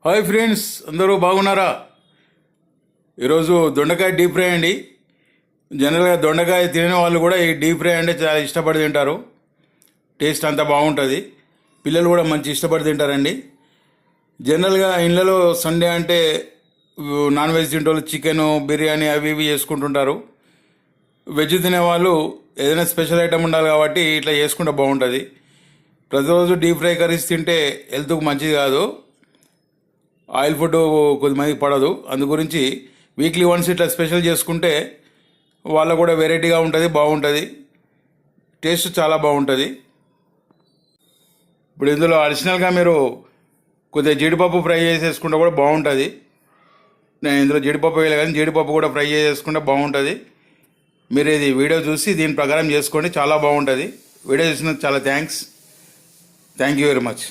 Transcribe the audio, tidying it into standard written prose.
Hi friends, అందరూ బాగున్నారా? ఈరోజు దొండకాయ డీప్ ఫ్రై అండి. జనరల్గా దొండకాయ తినే వాళ్ళు కూడా ఈ డీప్ ఫ్రై అంటే చాలా ఇష్టపడి తింటారు. టేస్ట్ అంతా బాగుంటుంది. పిల్లలు కూడా మంచి ఇష్టపడి తింటారండి. జనరల్గా ఇళ్ళలో సండే అంటే నాన్ వెజ్ తింటోళ్ళు చికెను బిర్యానీ అవి ఇవి చేసుకుంటుంటారు. వెజ్ తినేవాళ్ళు ఏదైనా స్పెషల్ ఐటమ్ ఉండాలి కాబట్టి ఇట్లా చేసుకుంటే బాగుంటుంది. ప్రతిరోజు డీప్ ఫ్రై కర్రీస్ తింటే హెల్త్కు మంచిది కాదు. ఆయిల్ ఫుడ్ కొద్దిమందికి పడదు. అందు గురించి వీక్లీ వన్స్ ఇట్లా స్పెషల్ చేసుకుంటే వాళ్ళకు కూడా వెరైటీగా ఉంటుంది, బాగుంటుంది. టేస్ట్ చాలా బాగుంటుంది. ఇప్పుడు ఇందులో అడిషనల్గా మీరు కొద్దిగా జీడిపప్పు ఫ్రై చేసేసుకుంటే కూడా బాగుంటుంది. నేను ఇందులో జీడిపప్పు వేయలే కానీ జీడిపప్పు కూడా ఫ్రై చేసుకుంటే బాగుంటుంది. మీరు ఇది వీడియో చూసి దీని ప్రకారం చేసుకోండి, చాలా బాగుంటుంది. వీడియో చూసినందుకు చాలా థ్యాంక్ యూ వెరీ మచ్.